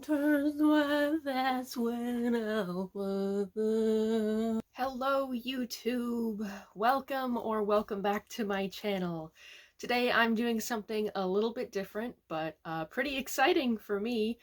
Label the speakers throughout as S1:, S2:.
S1: turns white, that's when I was. Hello YouTube! Welcome back to my channel. Today I'm doing something a little bit different, but pretty exciting for me.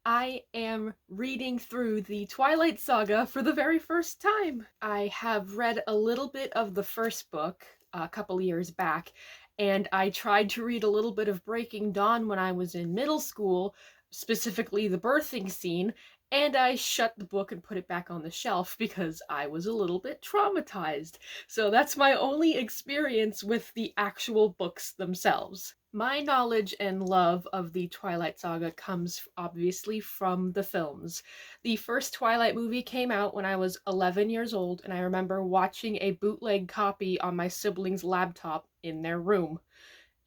S1: I am reading through the Twilight Saga for the very first time. I have read a little bit of the first book a couple years back, and I tried to read a little bit of Breaking Dawn when I was in middle school, specifically the birthing scene, and I shut the book and put it back on the shelf because I was a little bit traumatized. So that's my only experience with the actual books themselves. My knowledge and love of the Twilight Saga comes obviously from the films. The first Twilight movie came out when I was 11 years old, and I remember watching a bootleg copy on my siblings' laptop in their room.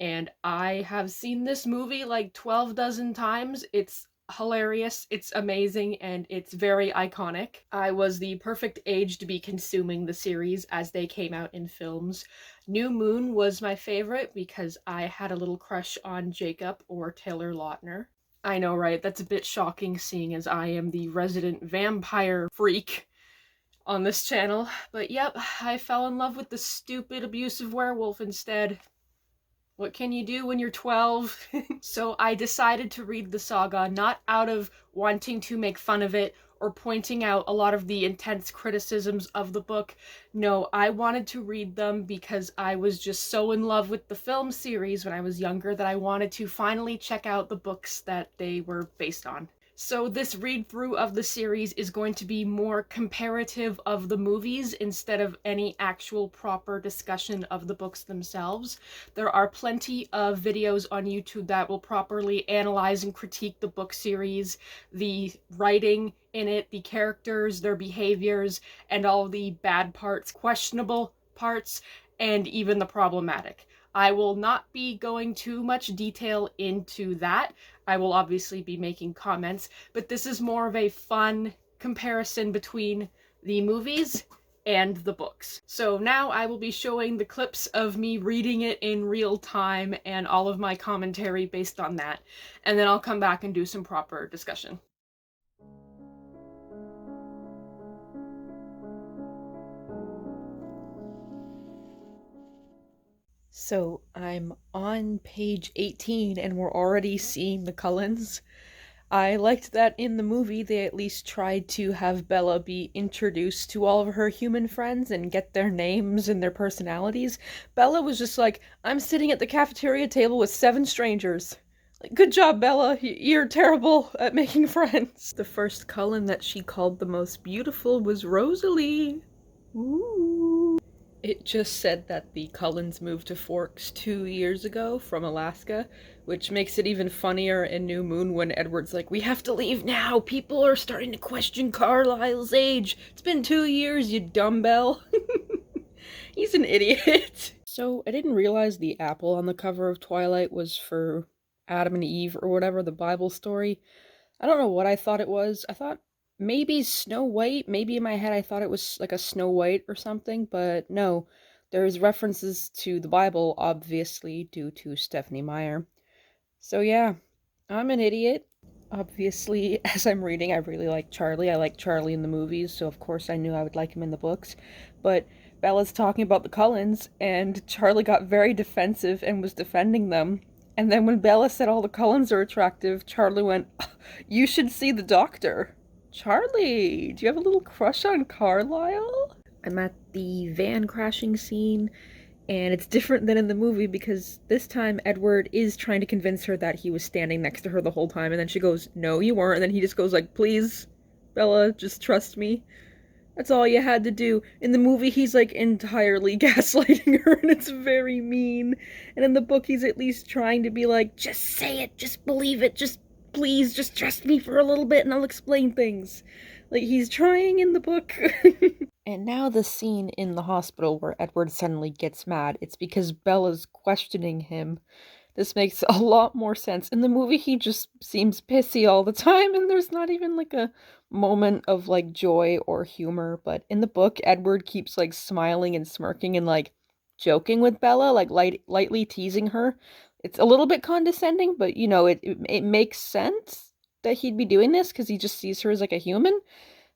S1: And I have seen this movie like 12 dozen times. It's hilarious, it's amazing, and it's very iconic. I was the perfect age to be consuming the series as they came out in films. New Moon was my favorite because I had a little crush on Jacob, or Taylor Lautner. I know, right? That's a bit shocking seeing as I am the resident vampire freak on this channel. But yep, I fell in love with the stupid abusive werewolf instead. What can you do when you're 12? So I decided to read the saga not out of wanting to make fun of it or pointing out a lot of the intense criticisms of the book. No, I wanted to read them because I was just so in love with the film series when I was younger that I wanted to finally check out the books that they were based on. So this read-through of the series is going to be more comparative of the movies instead of any actual proper discussion of the books themselves. There are plenty of videos on YouTube that will properly analyze and critique the book series, the writing in it, the characters, their behaviors, and all the bad parts, questionable parts, and even the problematic. I will not be going too much detail into that. I will obviously be making comments, but this is more of a fun comparison between the movies and the books. So now I will be showing the clips of me reading it in real time and all of my commentary based on that, and then I'll come back and do some proper discussion. So I'm on page 18 and we're already seeing the Cullens. I liked that in the movie they at least tried to have Bella be introduced to all of her human friends and get their names and their personalities. Bella was just like, I'm sitting at the cafeteria table with 7 strangers. Like, good job, Bella. You're terrible at making friends. The first Cullen that she called the most beautiful was Rosalie. Ooh. It just said that the Cullens moved to Forks 2 years ago from Alaska, which makes it even funnier in New Moon when Edward's like, we have to leave now! People are starting to question Carlisle's age! It's been 2 years, you dumbbell! He's an idiot! So, I didn't realize the apple on the cover of Twilight was for Adam and Eve or whatever, the Bible story. I don't know what I thought it was. I thought maybe Snow White. Maybe in my head I thought it was like a Snow White or something, but no. There's references to the Bible, obviously, due to Stephanie Meyer. So yeah, I'm an idiot. Obviously, as I'm reading, I really like Charlie. I like Charlie in the movies, so of course I knew I would like him in the books. But Bella's talking about the Cullens, and Charlie got very defensive and was defending them. And then when Bella said all the Cullens are attractive, Charlie went, you should see the doctor. Charlie, do you have a little crush on Carlisle? I'm at the van crashing scene, and it's different than in the movie because this time Edward is trying to convince her that he was standing next to her the whole time, and then she goes, no, you weren't, and then he just goes like, please, Bella, just trust me. That's all you had to do. In the movie, he's like entirely gaslighting her, and it's very mean. And in the book, he's at least trying to be like, just say it, just believe it, just please, just trust me for a little bit and I'll explain things. Like, he's trying in the book. And now the scene in the hospital where Edward suddenly gets mad. It's because Bella's questioning him. This makes a lot more sense. In the movie, he just seems pissy all the time, and there's not even, like, a moment of, like, joy or humor. But in the book, Edward keeps, like, smiling and smirking and, like, joking with Bella, like, lightly teasing her. It's a little bit condescending, but, you know, it makes sense. that he'd be doing this because he just sees her as like a human.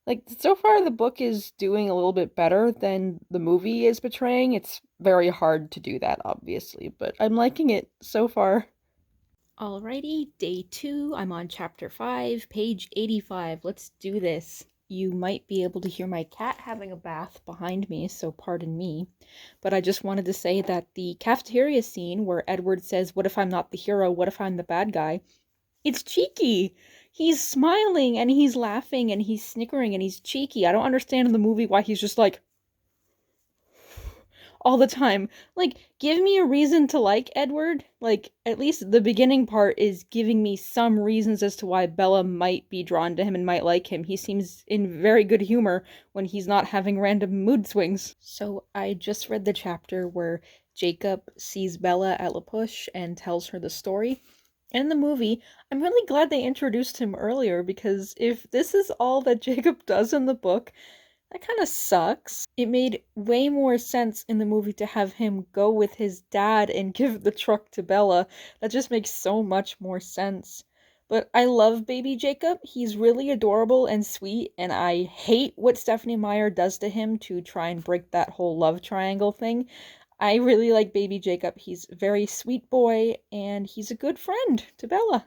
S1: Like, so far the book is doing a little bit better than the movie is portraying. It's very hard to do that, obviously, but I'm liking it so far. Alrighty, day 2. I'm on chapter 5, page 85. Let's do this. You might be able to hear my cat having a bath behind me, so pardon me. But I just wanted to say that the cafeteria scene where Edward says, "What if I'm not the hero? What if I'm the bad guy?" It's cheeky. He's smiling and he's laughing and he's snickering and he's cheeky. I don't understand in the movie why he's just like all the time. Like, give me a reason to like Edward. Like, at least the beginning part is giving me some reasons as to why Bella might be drawn to him and might like him. He seems in very good humor when he's not having random mood swings. So I just read the chapter where Jacob sees Bella at La Push and tells her the story. In the movie, I'm really glad they introduced him earlier because if this is all that Jacob does in the book, that kind of sucks. It made way more sense in the movie to have him go with his dad and give the truck to Bella. That just makes so much more sense. But I love baby Jacob. He's really adorable and sweet, and I hate what Stephenie Meyer does to him to try and break that whole love triangle thing. I really like baby Jacob. He's a very sweet boy, and he's a good friend to Bella.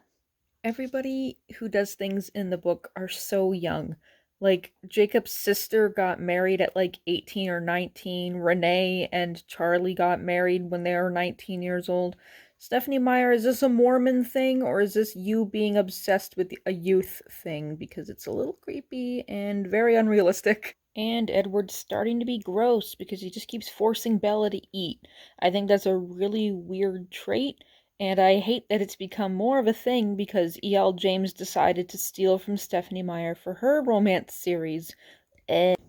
S1: Everybody who does things in the book are so young. Like, Jacob's sister got married at like 18 or 19. Renee and Charlie got married when they were 19 years old. Stephenie Meyer, is this a Mormon thing, or is this you being obsessed with a youth thing? Because it's a little creepy and very unrealistic. And Edward's starting to be gross because he just keeps forcing Bella to eat. I think that's a really weird trait, and I hate that it's become more of a thing because E.L. James decided to steal from Stephenie Meyer for her romance series.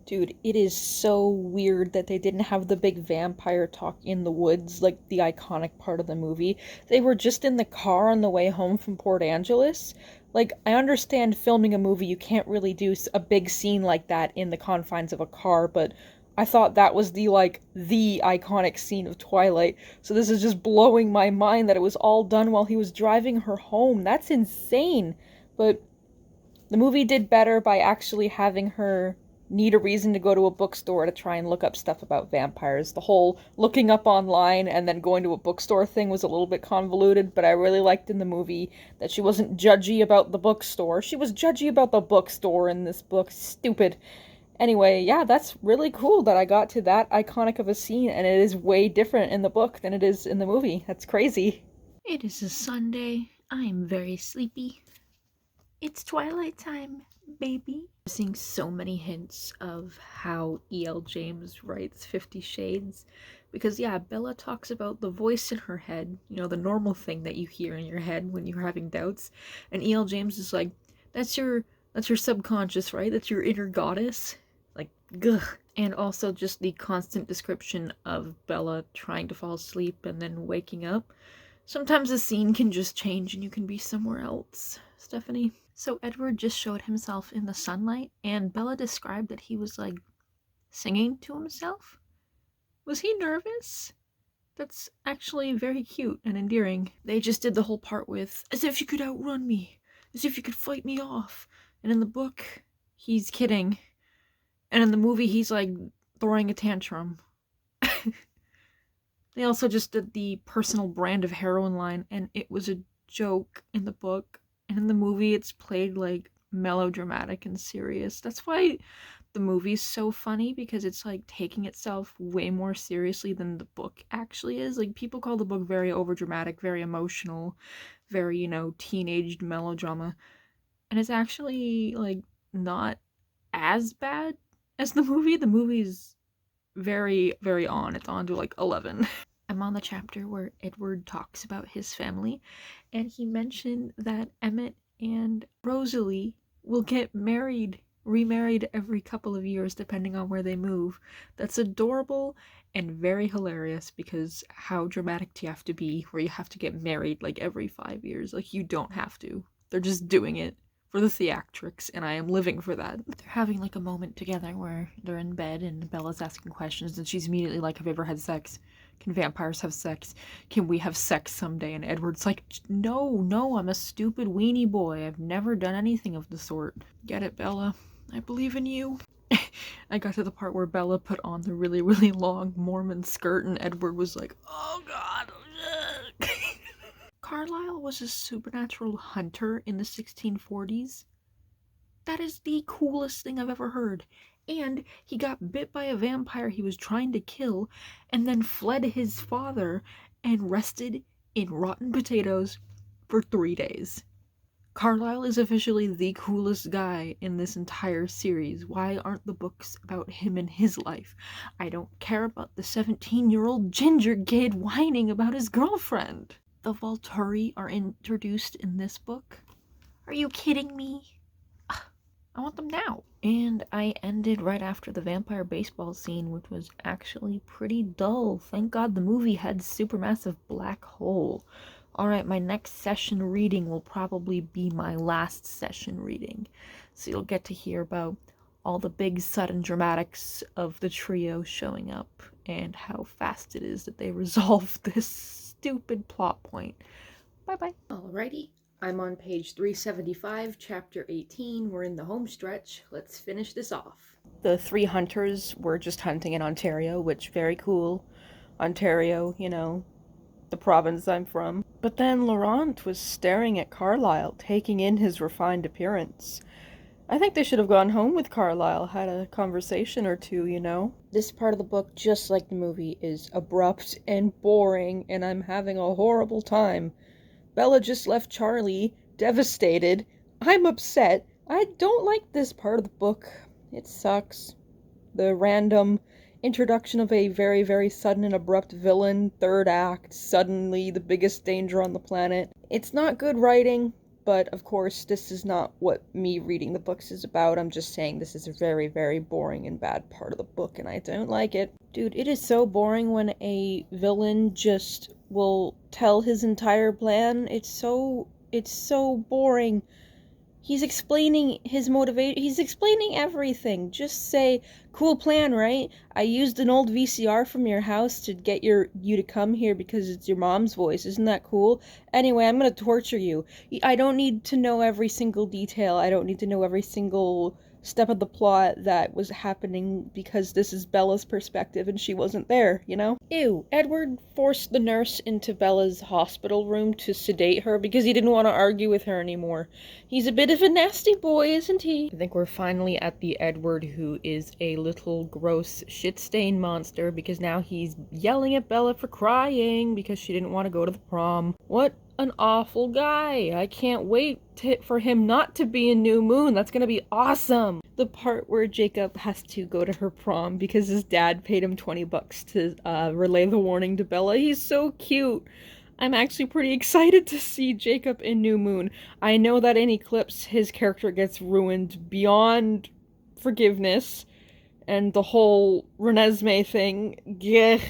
S1: Dude, it is so weird that they didn't have the big vampire talk in the woods, like the iconic part of the movie. They were just in the car on the way home from Port Angeles. Like, I understand filming a movie, you can't really do a big scene like that in the confines of a car, but I thought that was the iconic scene of Twilight. So this is just blowing my mind that it was all done while he was driving her home. That's insane. But the movie did better by actually having her need a reason to go to a bookstore to try and look up stuff about vampires. The whole looking up online and then going to a bookstore thing was a little bit convoluted, but I really liked in the movie that she wasn't judgy about the bookstore. She was judgy about the bookstore in this book. Stupid. Anyway, yeah, that's really cool that I got to that iconic of a scene, and it is way different in the book than it is in the movie. That's crazy. It is a Sunday. I'm very sleepy. It's Twilight Time, baby. I'm seeing so many hints of how E.L. James writes 50 Shades. Because, yeah, Bella talks about the voice in her head, you know, the normal thing that you hear in your head when you're having doubts. And E.L. James is like, that's your subconscious, right? That's your inner goddess. Like, gugh. And also just the constant description of Bella trying to fall asleep and then waking up. Sometimes the scene can just change and you can be somewhere else, Stephenie. So Edward just showed himself in the sunlight, and Bella described that he was, like, singing to himself. Was he nervous? That's actually very cute and endearing. They just did the whole part with, as if you could outrun me, as if you could fight me off. And in the book, he's kidding. And in the movie, he's, like, throwing a tantrum. They also just did the personal brand of heroin line, and it was a joke in the book. And in the movie, it's played, like, melodramatic and serious. That's why the movie's so funny, because it's, like, taking itself way more seriously than the book actually is. Like, people call the book very overdramatic, very emotional, very, you know, teenage melodrama. And it's actually, like, not as bad as the movie. The movie's very, very on. It's on to, like, 11. I'm on the chapter where Edward talks about his family, and he mentioned that Emmett and Rosalie will get remarried every couple of years depending on where they move. That's adorable and very hilarious, because how dramatic do you have to be where you have to get married like every 5 years? Like, you don't have to. They're just doing it for the theatrics, and I am living for that. They're having like a moment together where they're in bed and Bella's asking questions and she's immediately like, have you ever had sex? Can vampires have sex? Can we have sex someday? And Edward's like, no, I'm a stupid weenie boy. I've never done anything of the sort. Get it, Bella? I believe in you. I got to the part where Bella put on the really, really long Mormon skirt and Edward was like, oh god. Carlisle was a supernatural hunter in the 1640s. That is the coolest thing I've ever heard. And he got bit by a vampire he was trying to kill and then fled his father and rested in rotten potatoes for 3 days. Carlisle is officially the coolest guy in this entire series. Why aren't the books about him and his life? I don't care about the 17-year-old ginger kid whining about his girlfriend. The Volturi are introduced in this book. Are you kidding me? I want them now. And I ended right after the vampire baseball scene, which was actually pretty dull. Thank God the movie had supermassive black hole. Alright, my next session reading will probably be my last session reading. So you'll get to hear about all the big sudden dramatics of the trio showing up and how fast it is that they resolve this stupid plot point. Bye-bye. Alrighty. I'm on page 375, chapter 18. We're in the home stretch. Let's finish this off. The 3 hunters were just hunting in Ontario, which very cool. Ontario, you know, the province I'm from. But then Laurent was staring at Carlisle, taking in his refined appearance. I think they should have gone home with Carlisle, had a conversation or two, you know? This part of the book, just like the movie, is abrupt and boring, and I'm having a horrible time. Bella just left Charlie, devastated. I'm upset. I don't like this part of the book. It sucks. The random introduction of a very, very sudden and abrupt villain, 3rd act, suddenly the biggest danger on the planet. It's not good writing, but of course this is not what me reading the books is about. I'm just saying this is a very, very boring and bad part of the book, and I don't like it. Dude, it is so boring when a villain just will tell his entire plan. It's so boring. He's explaining his motivation. He's explaining everything. Just say, cool plan, right? I used an old VCR from your house to get you to come here because it's your mom's voice. Isn't that cool? Anyway, I'm gonna torture you. I don't need to know every single detail. I don't need to know every single step of the plot that was happening because this is Bella's perspective and she wasn't there, you know? Ew, Edward forced the nurse into Bella's hospital room to sedate her because he didn't want to argue with her anymore. He's a bit of a nasty boy, isn't he? I think we're finally at the Edward who is a little gross shit-stained monster because now he's yelling at Bella for crying because she didn't want to go to the prom. What an awful guy. I can't wait for him not to be in New Moon. That's gonna be awesome. The part where Jacob has to go to her prom because his dad paid him 20 bucks to relay the warning to Bella. He's so cute. I'm actually pretty excited to see Jacob in New Moon. I know that in Eclipse his character gets ruined beyond forgiveness and the whole Renesmee thing. Gah.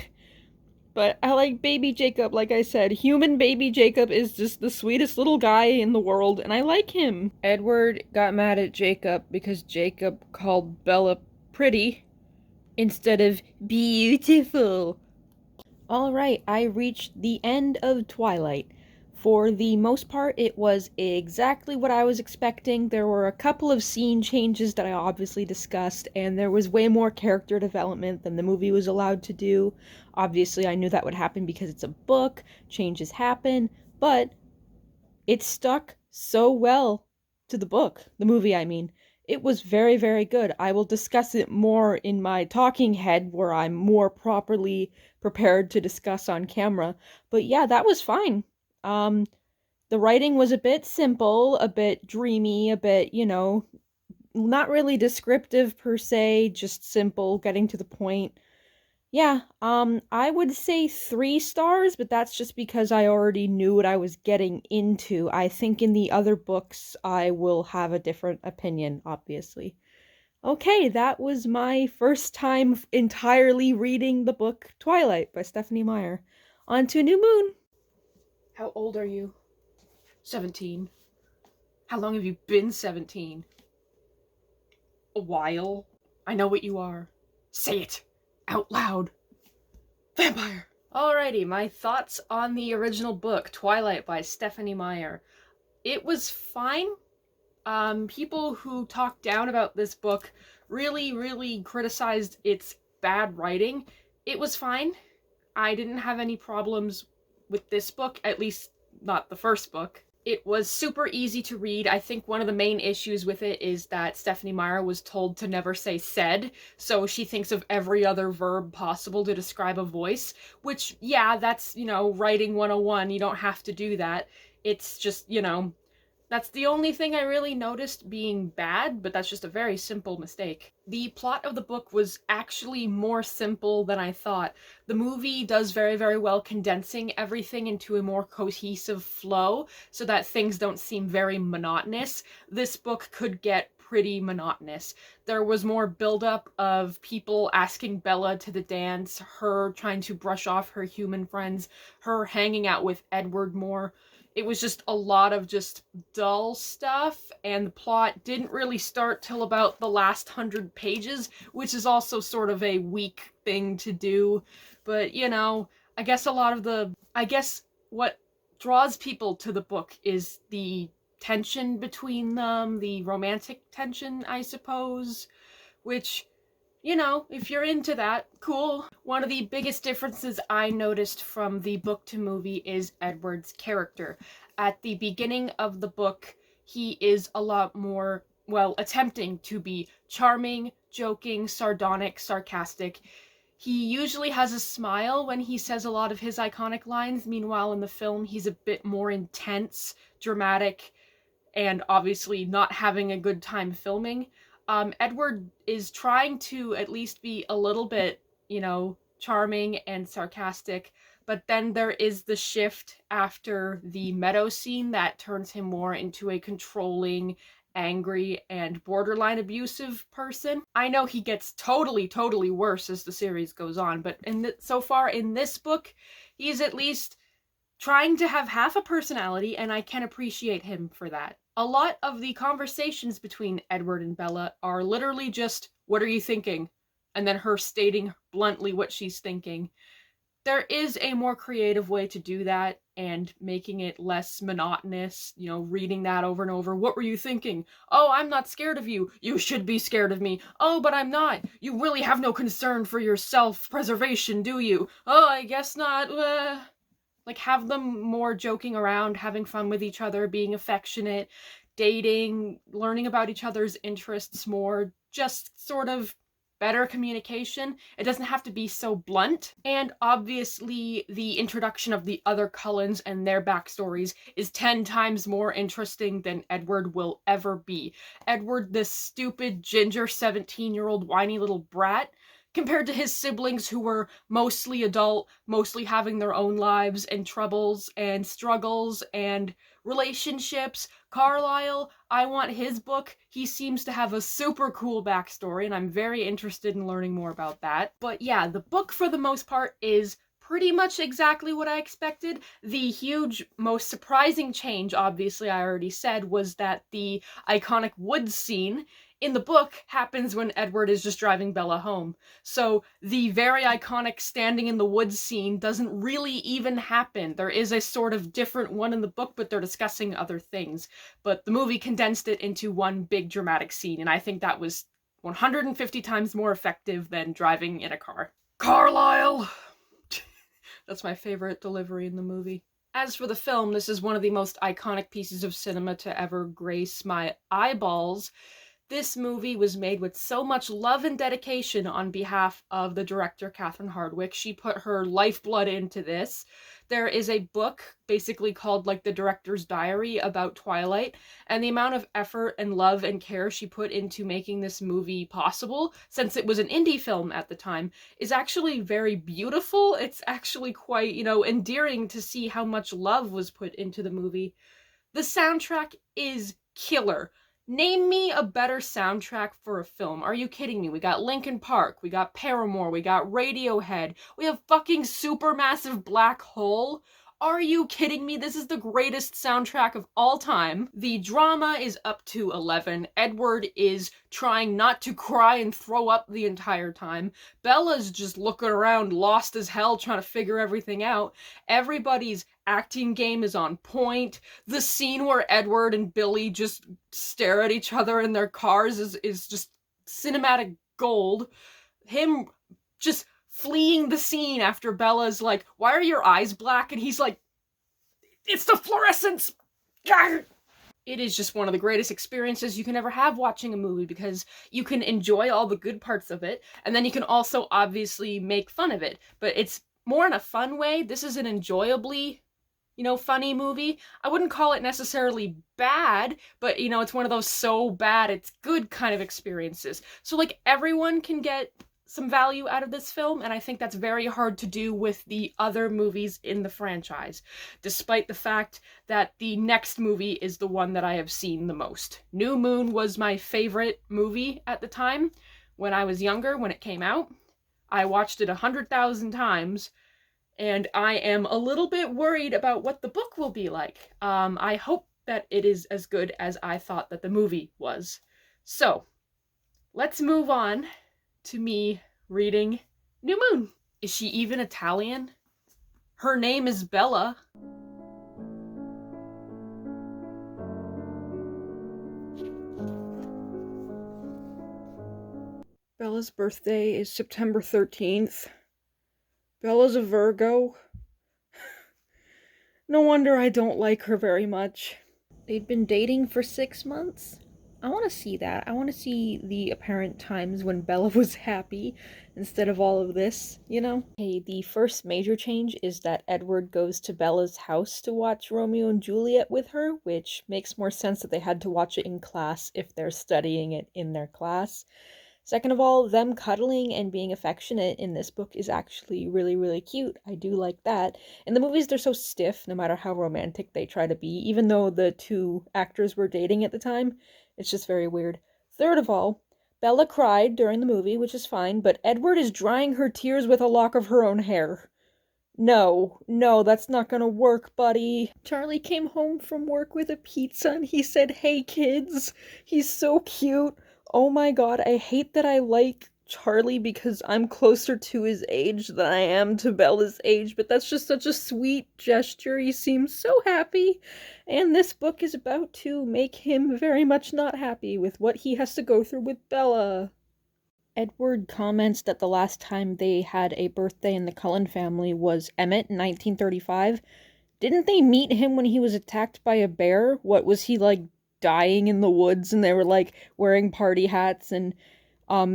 S1: But I like baby Jacob, like I said. Human baby Jacob is just the sweetest little guy in the world, and I like him. Edward got mad at Jacob because Jacob called Bella pretty instead of beautiful. Alright, I reached the end of Twilight. For the most part, it was exactly what I was expecting. There were a couple of scene changes that I obviously discussed, and there was way more character development than the movie was allowed to do. Obviously, I knew that would happen because it's a book, changes happen, but it stuck so well to the book, the movie I mean. It was very, very good. I will discuss it more in my talking head where I'm more properly prepared to discuss on camera. But yeah, that was fine. The writing was a bit simple, a bit dreamy, a bit, you know, not really descriptive per se, just simple, getting to the point. Yeah, I would say 3 stars, but that's just because I already knew what I was getting into. I think in the other books I will have a different opinion, obviously. Okay, that was my first time entirely reading the book Twilight by Stephanie Meyer. On to New Moon! How old are you? 17. How long have you been 17? A while. I know what you are. Say it! Out loud! Vampire! Alrighty, my thoughts on the original book, Twilight by Stephanie Meyer. It was fine. People who talked down about this book really criticized its bad writing. It was fine. I didn't have any problems with this book, at least not the first book. It was super easy to read. I think one of the main issues with it is that Stephanie Meyer was told to never say said, so she thinks of every other verb possible to describe a voice, which, yeah, that's, writing 101. You don't have to do that. It's just, that's the only thing I really noticed being bad, but that's just a very simple mistake. The plot of the book was actually more simple than I thought. The movie does very well condensing everything into a more cohesive flow so that things don't seem very monotonous. This book could get pretty monotonous. There was more buildup of people asking Bella to the dance, her trying to brush off her human friends, her hanging out with Edward more. It was just a lot of just dull stuff, and the plot didn't really start till about the last 100 pages, which is also sort of a weak thing to do. But, I guess what draws people to the book is the tension between them, the romantic tension, I suppose, which, if you're into that, cool. One of the biggest differences I noticed from the book to movie is Edward's character. At the beginning of the book, he is a lot more, attempting to be charming, joking, sardonic, sarcastic. He usually has a smile when he says a lot of his iconic lines. Meanwhile, in the film, he's a bit more intense, dramatic, and obviously not having a good time filming. Edward is trying to at least be a little bit, charming and sarcastic, but then there is the shift after the meadow scene that turns him more into a controlling, angry, and borderline abusive person. I know he gets totally worse as the series goes on, but so far in this book, he's at least trying to have half a personality, and I can appreciate him for that. A lot of the conversations between Edward and Bella are literally just, "What are you thinking?" and then her stating bluntly what she's thinking. There is a more creative way to do that and making it less monotonous, reading that over and over. "What were you thinking?" "Oh, I'm not scared of you." "You should be scared of me." "Oh, but I'm not." "You really have no concern for your self-preservation, do you?" "Oh, I guess not." Have them more joking around, having fun with each other, being affectionate, dating, learning about each other's interests more, just sort of better communication. It doesn't have to be so blunt. And obviously, the introduction of the other Cullens and their backstories is 10 times more interesting than Edward will ever be. Edward, this stupid, ginger 17-year-old whiny little brat, compared to his siblings who were mostly adult, mostly having their own lives and troubles and struggles and relationships. Carlisle, I want his book. He seems to have a super cool backstory, and I'm very interested in learning more about that. But yeah, the book for the most part is pretty much exactly what I expected. The huge, most surprising change, obviously I already said, was that the iconic woods scene in the book happens when Edward is just driving Bella home. So the very iconic standing in the woods scene doesn't really even happen. There is a sort of different one in the book, but they're discussing other things. But the movie condensed it into one big dramatic scene, and I think that was 150 times more effective than driving in a car. Carlisle! That's my favorite delivery in the movie. As for the film, this is one of the most iconic pieces of cinema to ever grace my eyeballs. This movie was made with so much love and dedication on behalf of the director, Catherine Hardwicke. She put her lifeblood into this. There is a book basically called the director's diary about Twilight, and the amount of effort and love and care she put into making this movie possible, since it was an indie film at the time, is actually very beautiful. It's actually quite, endearing to see how much love was put into the movie. The soundtrack is killer. Name me a better soundtrack for a film. Are you kidding me? We got Linkin Park, we got Paramore, we got Radiohead, we have fucking Supermassive Black Hole. Are you kidding me? This is the greatest soundtrack of all time. The drama is up to 11. Edward is trying not to cry and throw up the entire time. Bella's just looking around lost as hell trying to figure everything out. Everybody's acting game is on point. The scene where Edward and Billy just stare at each other in their cars is just cinematic gold. Him just fleeing the scene after Bella's like, "Why are your eyes black?" And he's like, "It's the fluorescence!" It is just one of the greatest experiences you can ever have watching a movie, because you can enjoy all the good parts of it, and then you can also obviously make fun of it. But it's more in a fun way. This is an enjoyably, funny movie. I wouldn't call it necessarily bad, but, it's one of those so bad it's good kind of experiences. So, like, everyone can get some value out of this film, and I think that's very hard to do with the other movies in the franchise, despite the fact that the next movie is the one that I have seen the most. New Moon was my favorite movie at the time when I was younger, when it came out. I watched it 100,000 times, and I am a little bit worried about what the book will be like. I hope that it is as good as I thought that the movie was. So, let's move on to me reading New Moon. Is she even Italian? Her name is Bella. Bella's birthday is September 13th. Bella's a Virgo. No wonder I don't like her very much. They'd been dating for 6 months? I want to see that. I want to see the apparent times when Bella was happy instead of all of this, Okay, the first major change is that Edward goes to Bella's house to watch Romeo and Juliet with her, which makes more sense that they had to watch it in class if they're studying it in their class. Second of all, them cuddling and being affectionate in this book is actually really, really cute. I do like that. In the movies, they're so stiff, no matter how romantic they try to be, even though the two actors were dating at the time. It's just very weird. Third of all, Bella cried during the movie, which is fine, but Edward is drying her tears with a lock of her own hair. No, that's not gonna work, buddy. Charlie came home from work with a pizza and he said, "Hey kids." He's so cute. Oh my god, I hate that I like Charlie because I'm closer to his age than I am to Bella's age, but that's just such a sweet gesture. He seems so happy, and this book is about to make him very much not happy with what he has to go through with Bella. Edward comments that the last time they had a birthday in the Cullen family was Emmett in 1935. Didn't they meet him when he was attacked by a bear? What was he, like, dying in the woods, and they were, like, wearing party hats and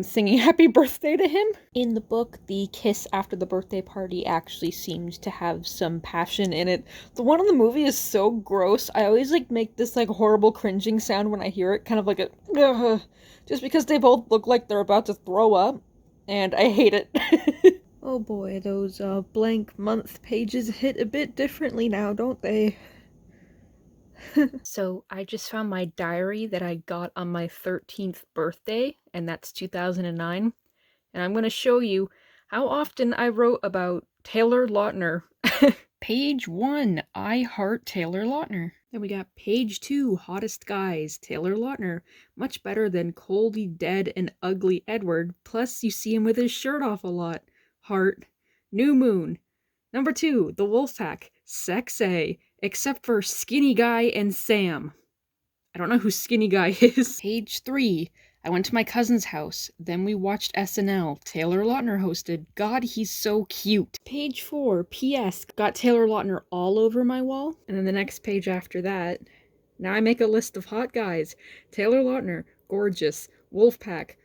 S1: singing happy birthday to him? In the book, the kiss after the birthday party actually seems to have some passion in it. The one in the movie is so gross. I always, like, make this, like, horrible cringing sound when I hear it, kind of like a ugh, just because they both look like they're about to throw up, and I hate it. Oh boy, those blank month pages hit a bit differently now, don't they? So I just found my diary that I got on my 13th birthday, and that's 2009. And I'm going to show you how often I wrote about Taylor Lautner. Page 1, I heart Taylor Lautner. Then we got page 2, hottest guys, Taylor Lautner. Much better than coldy, dead, and ugly Edward. Plus, you see him with his shirt off a lot. Heart. New Moon. Number 2, The Wolfpack. Sexy. Except for Skinny Guy and Sam. I don't know who Skinny Guy is. Page 3, I went to my cousin's house. Then we watched SNL. Taylor Lautner hosted. God, he's so cute. Page 4, P.S. Got Taylor Lautner all over my wall. And then the next page after that, now I make a list of hot guys. Taylor Lautner, gorgeous. Wolfpack,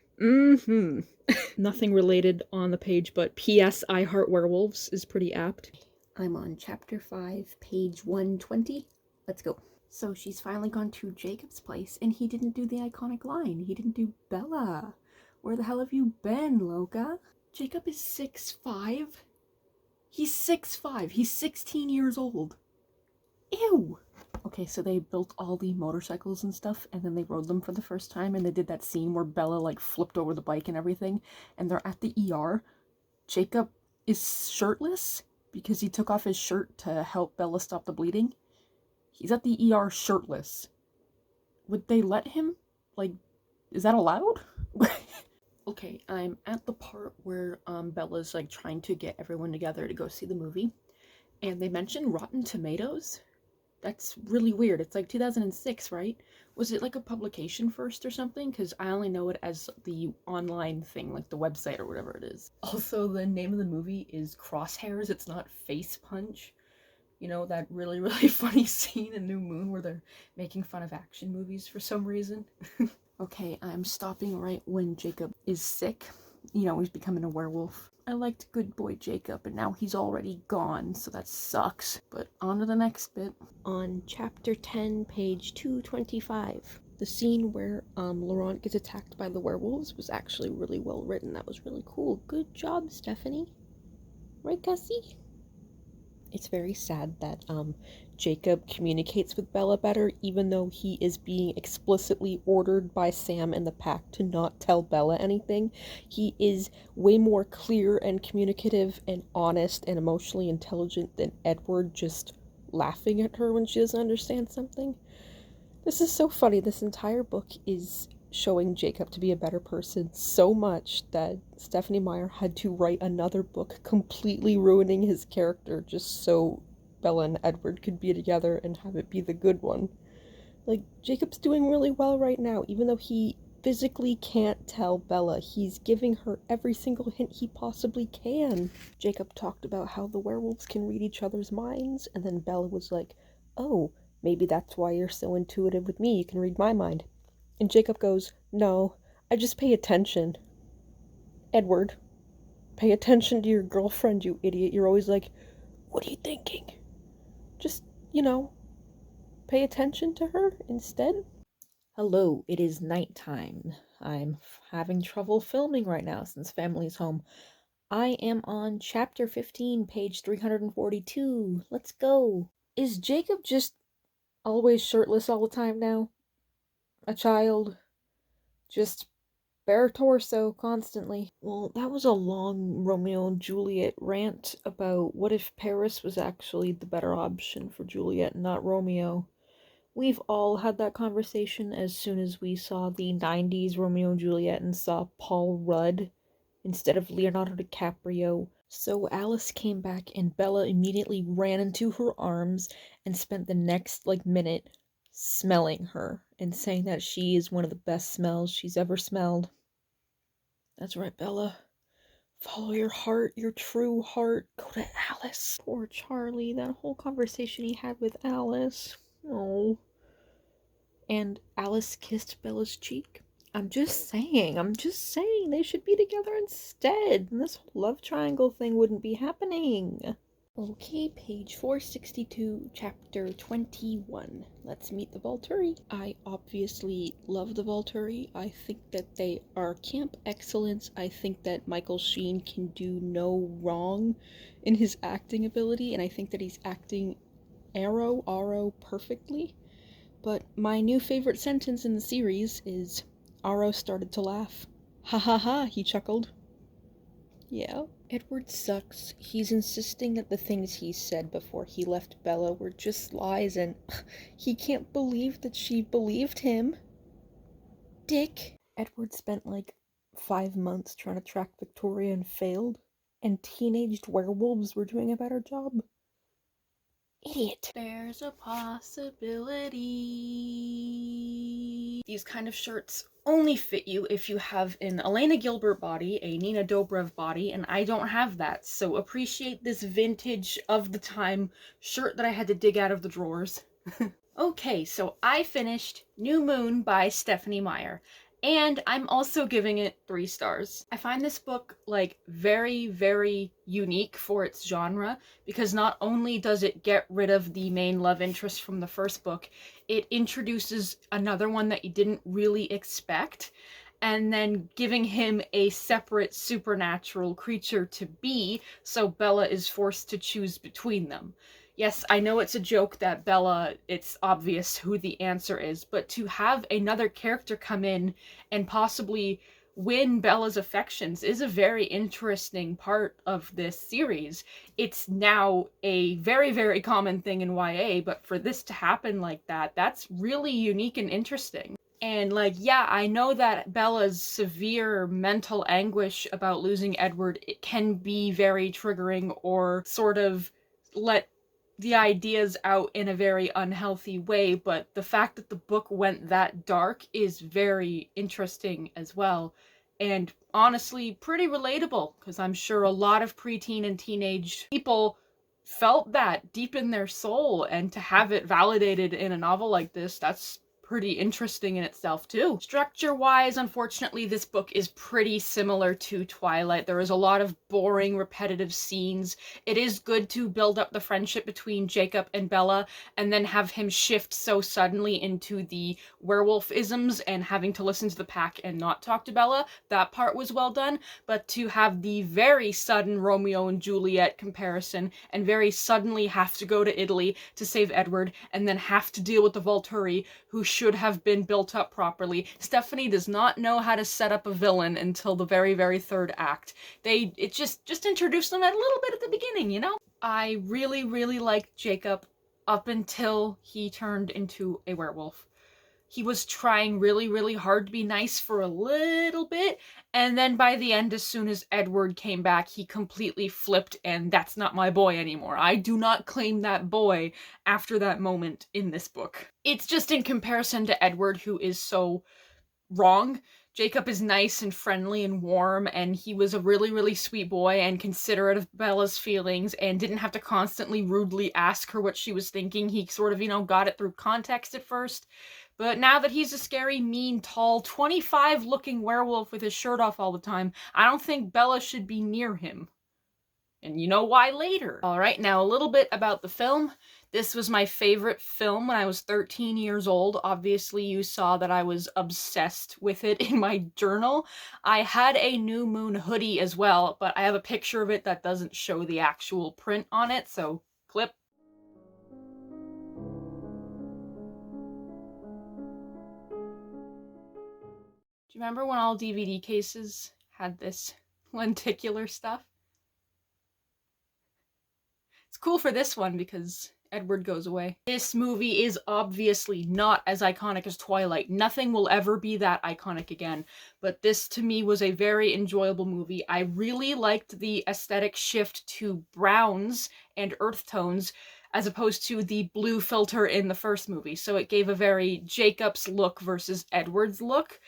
S1: Nothing related on the page, but P.S. I Heart Werewolves is pretty apt. I'm on chapter 5, page 120. Let's go. So she's finally gone to Jacob's place, and he didn't do the iconic line. He didn't do Bella. Where the hell have you been, Loca? Jacob is 6'5"? He's 6'5". He's 16 years old. Ew! Okay, so they built all the motorcycles and stuff, and then they rode them for the first time, and they did that scene where Bella, like, flipped over the bike and everything, and they're at the ER. Jacob is shirtless, because he took off his shirt to help Bella stop the bleeding. He's at the ER shirtless. Would they let him? Like, is that allowed? Okay, I'm at the part where Bella's like trying to get everyone together to go see the movie, and they mentioned Rotten Tomatoes. That's really weird. It's like 2006, right? Was it like a publication first or something? Because I only know it as the online thing, like the website or whatever it is. Also, the name of the movie is Crosshairs. It's not Face Punch. You know, that really, really funny scene in New Moon where they're making fun of action movies for some reason. Okay, I'm stopping right when Jacob is sick. You know, he's becoming a werewolf. I liked good boy Jacob, and now he's already gone, so that sucks. But on to the next bit. On chapter 10, page 225, the scene where Laurent gets attacked by the werewolves was actually really well written. That was really cool. Good job, Stephanie. Right, Gussie? It's very sad that Jacob communicates with Bella better, even though he is being explicitly ordered by Sam and the pack to not tell Bella anything. He is way more clear and communicative and honest and emotionally intelligent than Edward, just laughing at her when she doesn't understand something. This is so funny. This entire book is showing Jacob to be a better person so much that Stephanie Meyer had to write another book completely ruining his character just so Bella and Edward could be together and have it be the good one. Like, Jacob's doing really well right now, even though he physically can't tell Bella. He's giving her every single hint he possibly can. Jacob talked about how the werewolves can read each other's minds, and then Bella was like, oh, maybe that's why you're so intuitive with me, you can read my mind. And Jacob goes, no, I just pay attention. Edward, pay attention to your girlfriend, you idiot. You're always like, what are you thinking? Just, you know, pay attention to her instead. Hello, it is nighttime. I'm having trouble filming right now since family's home. I am on chapter 15, page 342. Let's go. Is Jacob just always shirtless all the time now? A child? Just bare torso constantly. Well, that was a long Romeo and Juliet rant about what if Paris was actually the better option for Juliet, not Romeo. We've all had that conversation as soon as we saw the 90s Romeo and Juliet and saw Paul Rudd instead of Leonardo DiCaprio. So Alice came back and Bella immediately ran into her arms and spent the next minute smelling her and saying that she is one of the best smells she's ever smelled. That's right, Bella. Follow your heart, your true heart. Go to Alice. Poor Charlie, that whole conversation he had with Alice. Oh. And Alice kissed Bella's cheek. I'm just saying, they should be together instead. And this whole love triangle thing wouldn't be happening. Okay, page 462, chapter 21. Let's meet the Volturi. I obviously love the Volturi. I think that they are camp excellence. I think that Michael Sheen can do no wrong in his acting ability, and I think that he's acting Aro perfectly. But my new favorite sentence in the series is, Aro started to laugh. Ha ha ha, he chuckled. Yeah. Edward sucks. He's insisting that the things he said before he left Bella were just lies, and he can't believe that she believed him. Dick. Edward spent 5 months trying to track Victoria and failed, and teenaged werewolves were doing a better job. Idiot. There's a possibility. These kind of shirts only fit you if you have an Elena Gilbert body, a Nina Dobrev body, and I don't have that, so appreciate this vintage of the time shirt that I had to dig out of the drawers. Okay, so I finished New Moon by Stephanie Meyer, and I'm also giving it 3 stars. I find this book very, very unique for its genre, because not only does it get rid of the main love interest from the first book, it introduces another one that you didn't really expect, and then giving him a separate supernatural creature to be, so Bella is forced to choose between them. Yes, I know it's a joke that Bella, it's obvious who the answer is, but to have another character come in and possibly win Bella's affections is a very interesting part of this series. It's now a very, very common thing in YA, but for this to happen like that, that's really unique and interesting. And, like, yeah, I know that Bella's severe mental anguish about losing Edward, it can be very triggering or sort of let the ideas out in a very unhealthy way, but the fact that the book went that dark is very interesting as well. And honestly, pretty relatable, because I'm sure a lot of preteen and teenage people felt that deep in their soul, and to have it validated in a novel like this, that's pretty interesting in itself too. Structure-wise, unfortunately, this book is pretty similar to Twilight. There is a lot of boring, repetitive scenes. It is good to build up the friendship between Jacob and Bella, and then have him shift so suddenly into the werewolf-isms and having to listen to the pack and not talk to Bella. That part was well done, but to have the very sudden Romeo and Juliet comparison, and very suddenly have to go to Italy to save Edward, and then have to deal with the Volturi, who should have been built up properly. Stephanie does not know how to set up a villain until the very, very third act. It just introduced them a little bit at the beginning, you know? I really, really liked Jacob up until he turned into a werewolf. He was trying really, really hard to be nice for a little bit, and then by the end, as soon as Edward came back, he completely flipped, and that's not my boy anymore. I do not claim that boy after that moment in this book. It's just in comparison to Edward, who is so wrong. Jacob is nice and friendly and warm, and he was a really, really sweet boy and considerate of Bella's feelings and didn't have to constantly rudely ask her what she was thinking. He sort of, you know, got it through context at first. But now that he's a scary, mean, tall, 25-looking werewolf with his shirt off all the time, I don't think Bella should be near him. And you know why later. Alright, now a little bit about the film. This was my favorite film when I was 13 years old. Obviously, you saw that I was obsessed with it in my journal. I had a New Moon hoodie as well, but I have a picture of it that doesn't show the actual print on it, so clip. Do you remember when all DVD cases had this lenticular stuff? It's cool for this one because Edward goes away. This movie is obviously not as iconic as Twilight. Nothing will ever be that iconic again, but this to me was a very enjoyable movie. I really liked the aesthetic shift to browns and earth tones as opposed to the blue filter in the first movie, so it gave a very Jacob's look versus Edward's look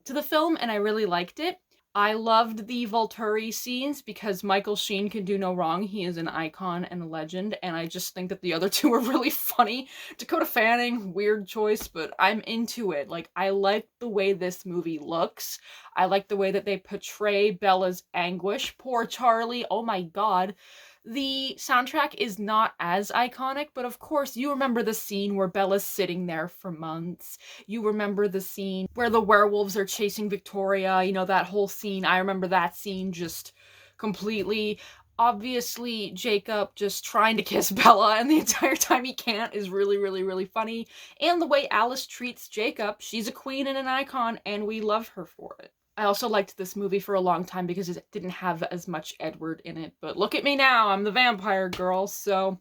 S1: to the film, and I really liked it. I loved the Volturi scenes because Michael Sheen can do no wrong. He is an icon and a legend, and I just think that the other two are really funny. Dakota Fanning, weird choice, but I'm into it. Like, I like the way this movie looks. I like the way that they portray Bella's anguish. Poor Charlie, oh my god. The soundtrack is not as iconic, but of course you remember the scene where Bella's sitting there for months. You remember the scene where the werewolves are chasing Victoria, you know, that whole scene. I remember that scene just completely. Obviously, Jacob just trying to kiss Bella and the entire time he can't is really, really, really funny. And the way Alice treats Jacob, she's a queen and an icon, and we love her for it. I also liked this movie for a long time because it didn't have as much Edward in it, but look at me now, I'm the vampire girl, so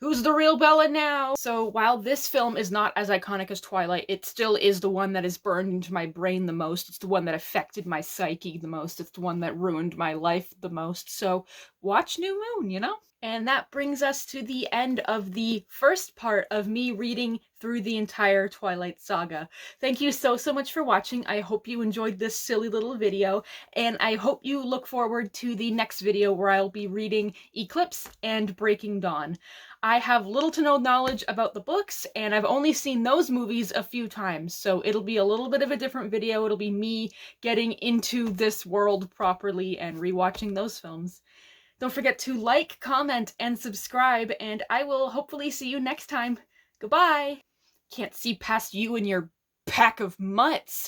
S1: who's the real Bella now? So while this film is not as iconic as Twilight, it still is the one that is burned into my brain the most. It's the one that affected my psyche the most. It's the one that ruined my life the most. So watch New Moon, you know? And that brings us to the end of the first part of me reading through the entire Twilight Saga. Thank you so much for watching. I hope you enjoyed this silly little video, and I hope you look forward to the next video where I'll be reading Eclipse and Breaking Dawn. I have little to no knowledge about the books, and I've only seen those movies a few times, so it'll be a little bit of a different video. It'll be me getting into this world properly and rewatching those films. Don't forget to like, comment, and subscribe, and I will hopefully see you next time. Goodbye! Can't see past you and your pack of mutts.